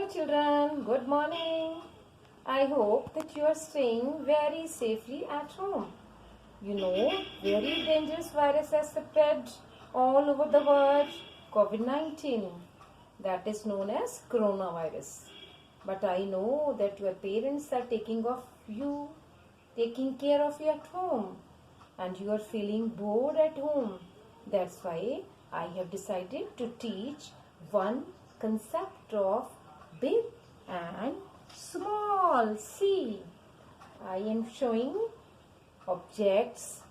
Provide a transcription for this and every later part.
Hello children, good morning. I hope that you are staying very safely at home. You know, very dangerous virus has spread all over the world, COVID-19, that is known as coronavirus. But I know that your parents are taking care of you at home, and you are feeling bored at home. That's why I have decided to teach one concept of big and small. See, I am showing objects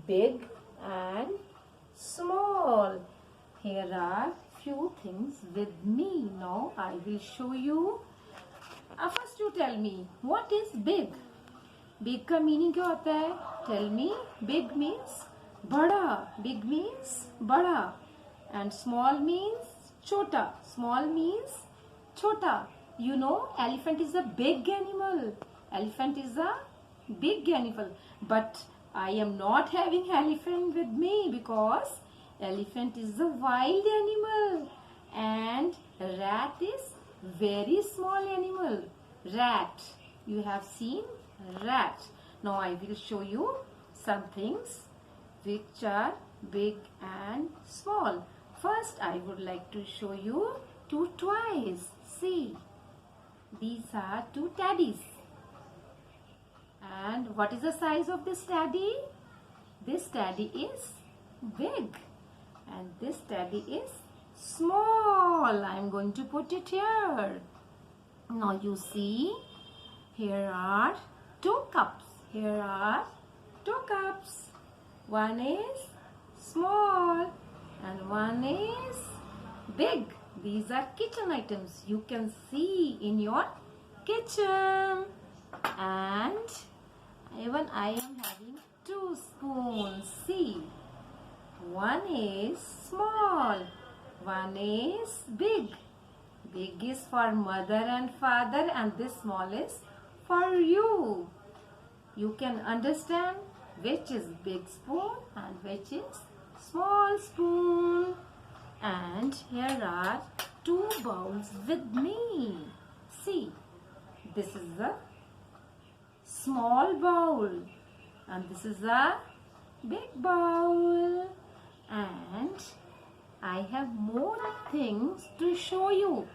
big and small. Here are few things with me. Now I will show you. First you tell me, what is big? Big का meaning क्या होता है? Tell me. Big means बड़ा. Big means बड़ा. And small means छोटा. Small means छोटा. You know, elephant is a big animal. Elephant is a big animal. But I am not having elephant with me because elephant is a wild animal. And rat is very small animal. Rat. You have seen rat. Now I will show you some things which are big and small. First I would like to show you two toys. See, these are two teddies. And what is the size of this teddy? This teddy is big and this teddy is small. I am going to put it here. Now you see, here are two cups. Here are two cups. One is small and one is big. These are kitchen items you can see in your kitchen. And even I am having two spoons. See, one is small, one is big. Big is for mother and father and this small is for you. You can understand which is big spoon and which is small spoon. And here are two bowls with me. See, this is a small bowl and this is a big bowl. And I have more things to show you.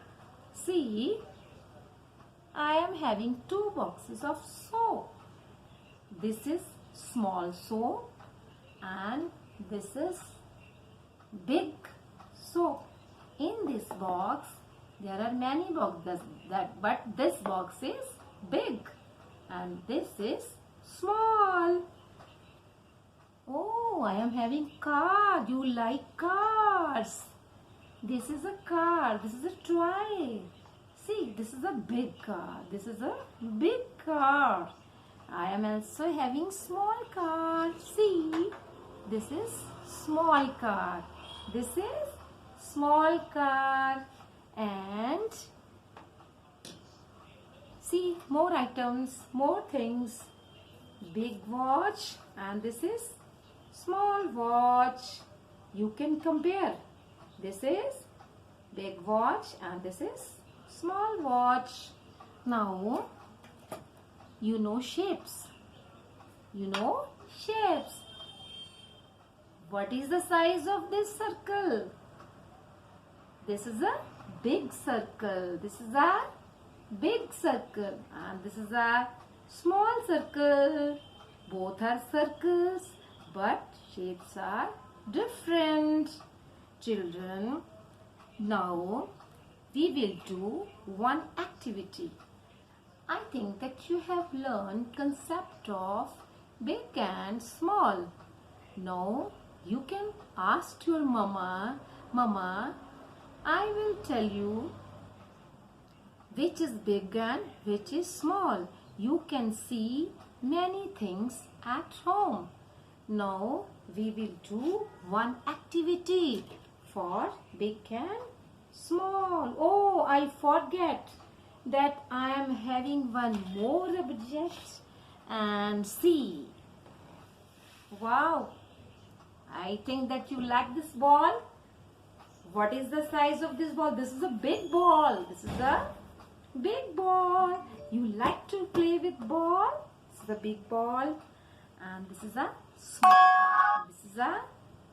See, I am having two boxes of soap. This is small soap and this is big soap. In this box there are many boxes but this box is big and this is small. Oh, I am having car. You like cars. This is a car. This is a toy. See, this is a big car. This is a big car. I am also having small car. See, this is small car. This is small car. And see, more items, more things. Big watch and this is small watch. You can compare. This is big watch and this is small watch. Now, you know shapes. You know shapes. What is the size of this circle? This is a big circle. This is a big circle. And this is a small circle. Both are circles, but shapes are different. Children, now we will do one activity. I think that you have learned concept of big and small. Now you can ask your mama, Mama, I will tell you which is big and which is small. You can see many things at home. Now we will do one activity for big and small. Oh, I forget that I am having one more object. And see, wow, I think that you like this ball. What is the size of this ball? This is a big ball. This is a big ball. You like to play with ball? This is a big ball, and this is a small. This is a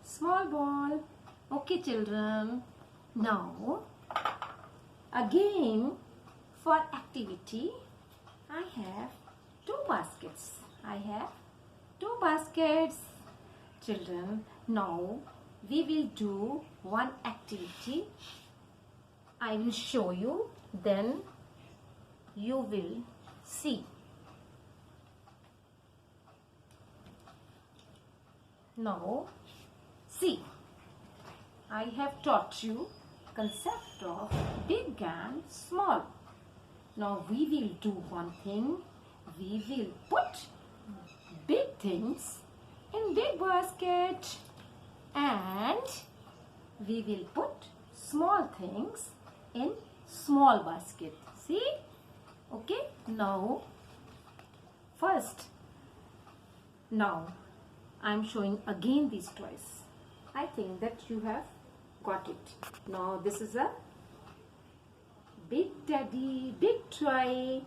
small ball. Okay, children. Now, again, for activity, I have two baskets. I have two baskets. Children, now we will do one activity. I will show you, then you will see. Now, see, I have taught you concept of big and small. Now we will do one thing. We will put big things in big basket and we will put small things in small basket. See? Okay? Now, first, now I am showing again these toys. I think that you have got it. Now this is a big teddy, big toy.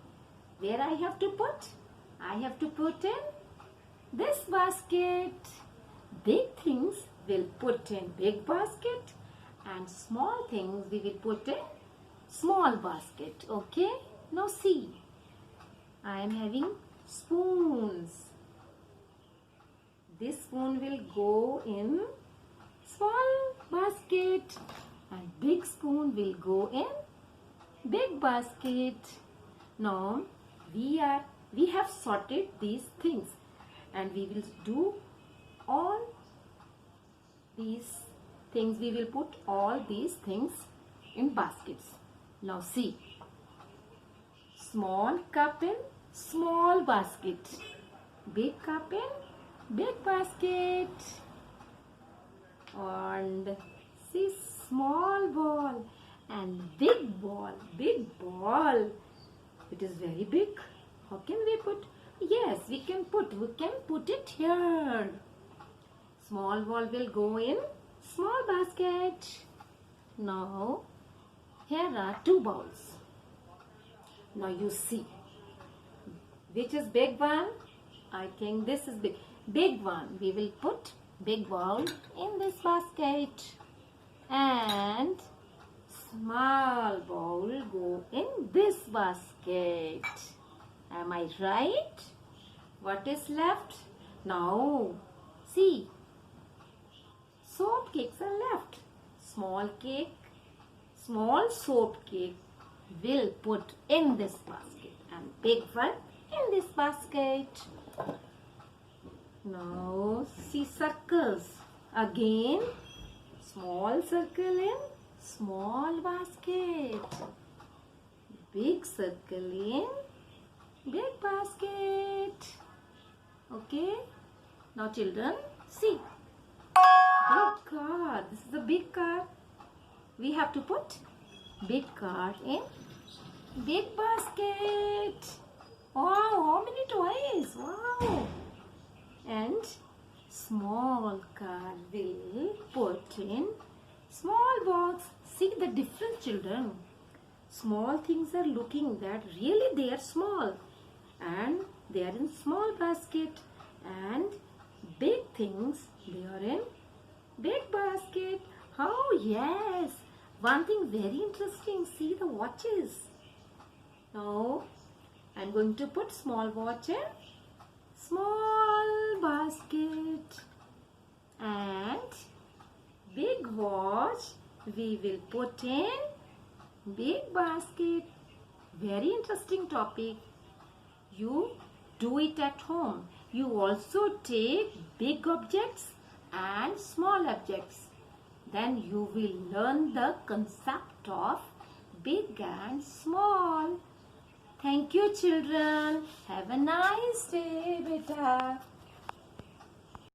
Where I have to put? I have to put in this basket. Big things we'll put in big basket and small things we will put in small basket. Okay? Now see, I am having spoons. This spoon will go in small basket and big spoon will go in big basket. Now we have sorted these things and we will do all these things. We will put all these things in baskets. Now see, small cup in small basket, big cup in big basket, and see, small ball and big ball, big ball. It is very big. How can we put? Yes, we can put it here. Small ball will go in small basket. Now, here are two balls. Now you see, which is big one? I think this is big. Big one. We will put big ball in this basket. And small ball go in this basket. Am I right? What is left? Now, see, soap cakes are left. Small cake, small soap cake will put in this basket and big one in this basket. Now, see, circles. Again, small circle in small basket. Big circle in big basket. Okay. Now children, see. Big card. This is a big card. We have to put big card in big basket. Wow, how many toys? Wow. And small card will put in small box. See the difference, children. Small things are looking that really they are small and they are in small basket, and big things they are in big basket. Oh yes, one thing very interesting. See the watches. Now I am going to put small watch in small basket and big watch we will put in big basket. Very interesting topic. You do it at home. You also take big objects and small objects. Then you will learn the concept of big and small. Thank you, children. Have a nice day, beta.